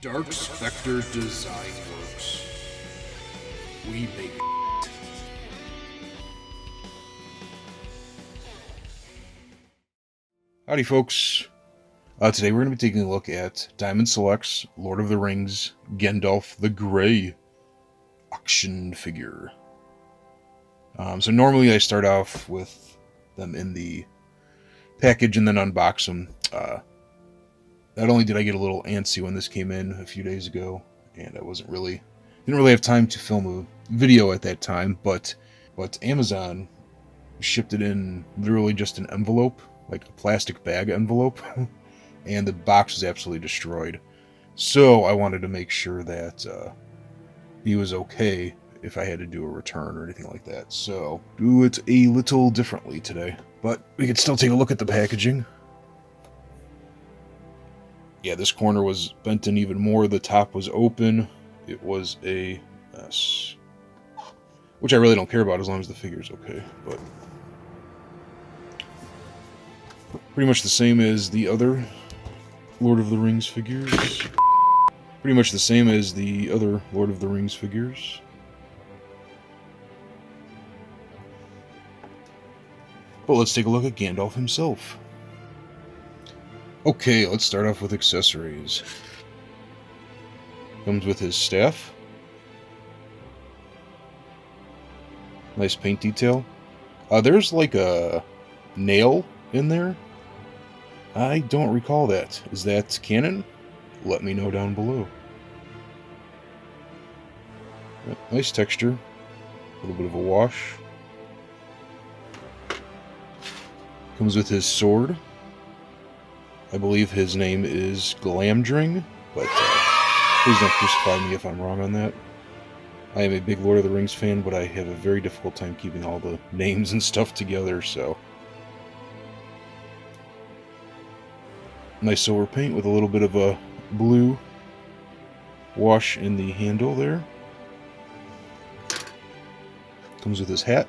Dark Spectre Designworks. We make it. Howdy, folks. Today we're going to be taking a look at Diamond Select's Lord of the Rings Gandalf the Grey auction figure. So normally I start off with them in the package and then unbox them. Not only did I get a little antsy when this came in a few days ago, and I didn't really have time to film a video at that time, but Amazon shipped it in literally just an envelope, like a plastic bag envelope, and the box was absolutely destroyed. So I wanted to make sure that he was okay if I had to do a return or anything like that. So do it a little differently today, but we could still take a look at the packaging. Yeah, this corner was bent in even more. The top was open. It was a mess. Which I really don't care about as long as the figure's okay. But pretty much the same as the other Lord of the Rings figures. Pretty much the same as the other Lord of the Rings figures. But let's take a look at Gandalf himself. Okay, let's start off with accessories. Comes with his staff. Nice paint detail. There's like a nail in there. I don't recall that. Is that canon? Let me know down below. Nice texture. A little bit of a wash. Comes with his sword. I believe his name is Glamdring, but please don't crucify me if I'm wrong on that. I am a big Lord of the Rings fan, but I have a very difficult time keeping all the names and stuff together, so. Nice silver paint with a little bit of a blue wash in the handle there. Comes with his hat.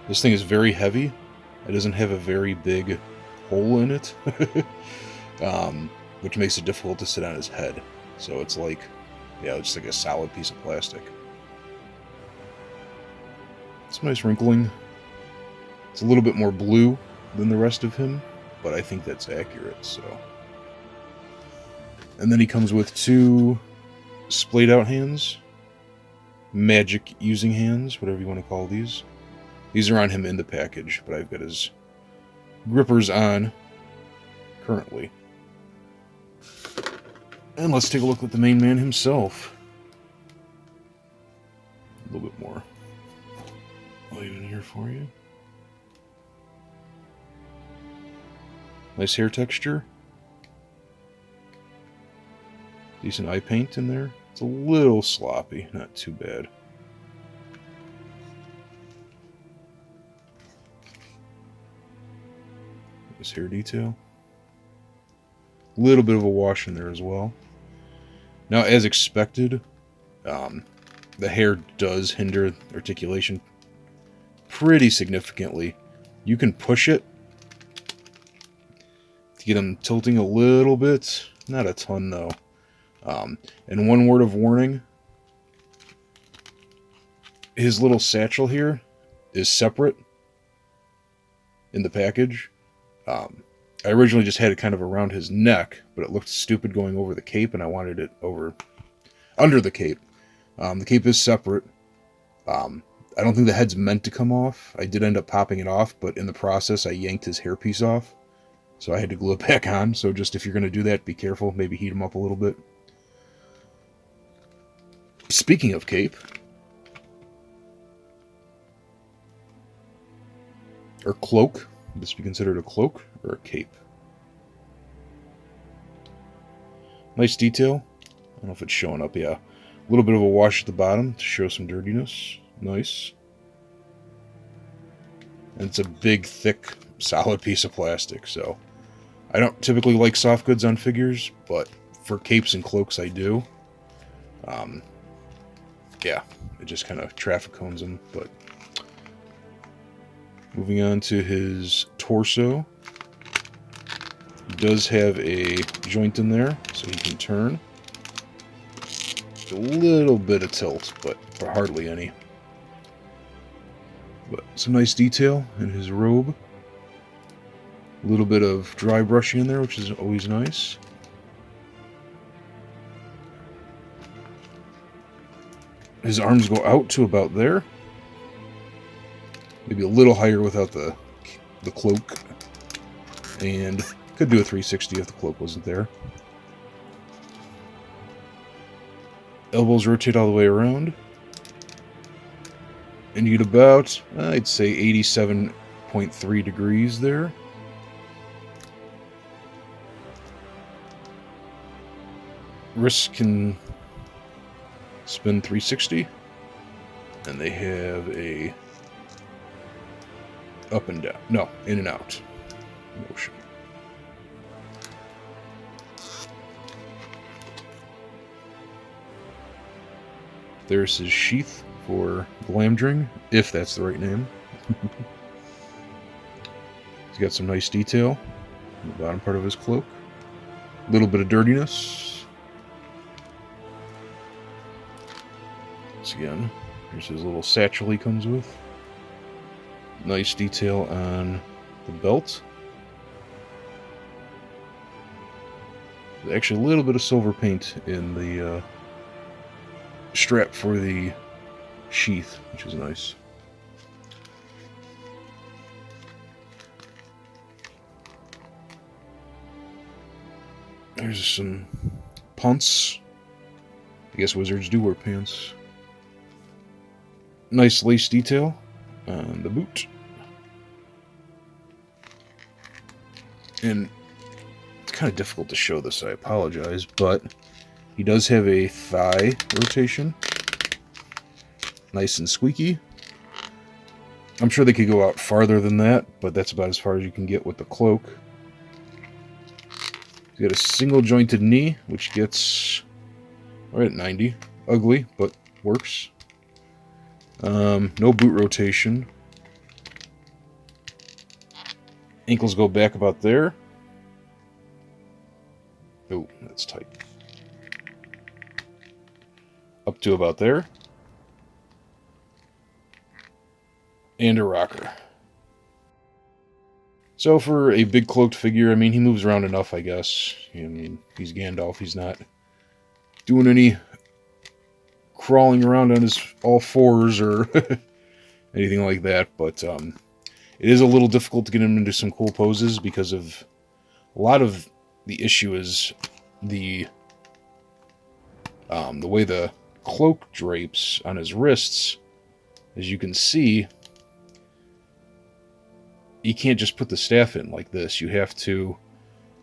This thing is very heavy. It doesn't have a very big hole in it, which makes it difficult to sit on his head. So it's like, yeah, it's like a solid piece of plastic. It's nice wrinkling. It's a little bit more blue than the rest of him, but I think that's accurate, so. And then he comes with two splayed out hands. Magic using hands, whatever you want to call these. These are on him in the package, but I've got his grippers on currently. And let's take a look at the main man himself. A little bit more light in here for you. Nice hair texture. Decent eye paint in there. It's a little sloppy, not too bad. Nice hair detail. A little bit of a wash in there as well. Now, as expected, the hair does hinder articulation pretty significantly. You can push it to get him tilting a little bit. Not a ton, though. And one word of warning. His little satchel here is separate in the package. I originally just had it kind of around his neck, but it looked stupid going over the cape, and I wanted it under the cape. The cape is separate. I don't think the head's meant to come off. I did end up popping it off, but in the process, I yanked his hairpiece off, so I had to glue it back on. So just if you're going to do that, be careful. Maybe heat him up a little bit. Speaking of cape, or cloak, would this be considered a cloak or a cape? Nice detail. I don't know if it's showing up. Yeah. A little bit of a wash at the bottom to show some dirtiness. Nice. And it's a big, thick, solid piece of plastic. So I don't typically like soft goods on figures, but for capes and cloaks I do. Yeah, it just kind of traffic cones them. But moving on to his torso. He does have a joint in there, so he can turn. A little bit of tilt, but hardly any. But some nice detail in his robe. A little bit of dry brushing in there, which is always nice. His arms go out to about there. Maybe a little higher without the cloak. And could do a 360 if the cloak wasn't there. Elbows rotate all the way around. And you get about, I'd say, 87.3 degrees there. Wrists can spin 360. And they have a up and down. No, in and out motion. There's his sheath for glamdring, if that's the right name. He's got some nice detail in the bottom part of his cloak. A little bit of dirtiness. Once again, here's his little satchel he comes with. Nice detail on the belt. Actually, a little bit of silver paint in the strap for the sheath, which is nice. There's some pants. I guess wizards do wear pants. Nice lace detail on the boot. And it's kind of difficult to show this, I apologize, but he does have a thigh rotation. Nice and squeaky. I'm sure they could go out farther than that, but that's about as far as you can get with the cloak. He's got a single jointed knee, which gets right at 90. Ugly, but works. No boot rotation. Ankles go back about there. Oh, that's tight. Up to about there. And a rocker. So for a big cloaked figure, I mean, he moves around enough, I guess. I mean, he's Gandalf. He's not doing any crawling around on his all fours or anything like that. But it is a little difficult to get him into some cool poses because of a lot of the issue is the way the cloak drapes on his wrists. As you can see, you can't just put the staff in like this. You have to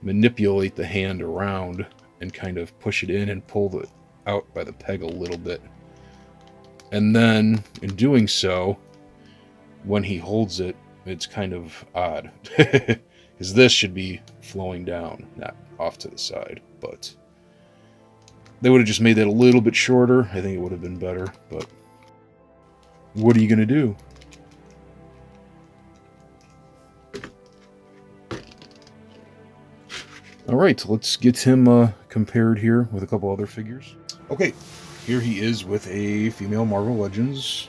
manipulate the hand around and kind of push it in and pull it out by the peg a little bit. And then, in doing so, when he holds it, it's kind of odd. Because this should be flowing down, not off to the side. But they would have just made that a little bit shorter. I think it would have been better. But what are you going to do? Alright, let's get him compared here with a couple other figures. Okay, here he is with a female Marvel Legends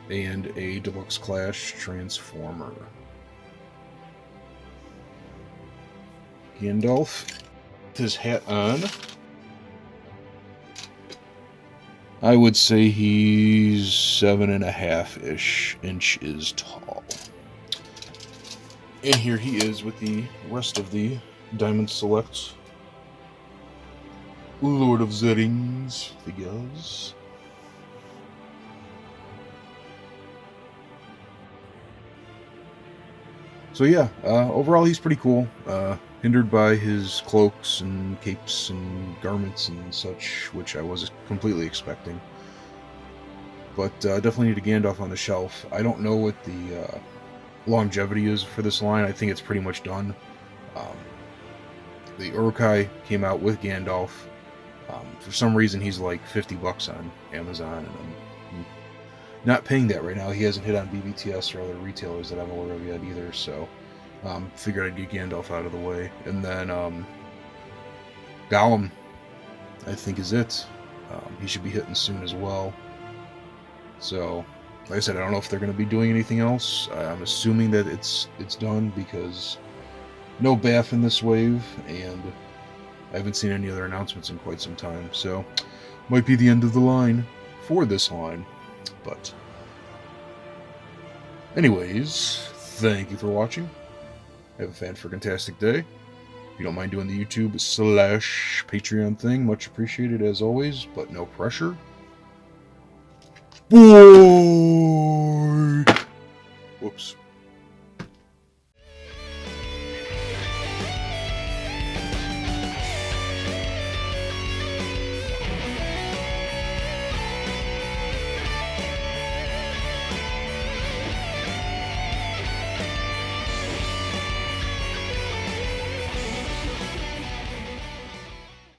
and a Deluxe Clash Transformer. Gandalf with his hat on. I would say he's 7.5-ish inches tall. And here he is with the rest of the Diamond Select Lord of the Rings figures. So yeah, overall he's pretty cool. Hindered by his cloaks and capes and garments and such, which I wasn't completely expecting. But definitely need a Gandalf on the shelf. I don't know what the longevity is for this line. I think it's pretty much done. The Uruk-hai came out with Gandalf. For some reason, he's like $50 on Amazon, and I'm not paying that right now. He hasn't hit on BBTS or other retailers that I'm aware of yet either, so Figured I'd get Gandalf out of the way. And then Gollum, I think, is it. He should be hitting soon as well. So, like I said, I don't know if they're going to be doing anything else. I'm assuming that it's done because no Bath in this wave, and I haven't seen any other announcements in quite some time. So, might be the end of the line for this line. But, anyways, thank you for watching. Have a fan-freaking-tastic day. If you don't mind doing the YouTube/Patreon thing, much appreciated as always, but no pressure. Boom!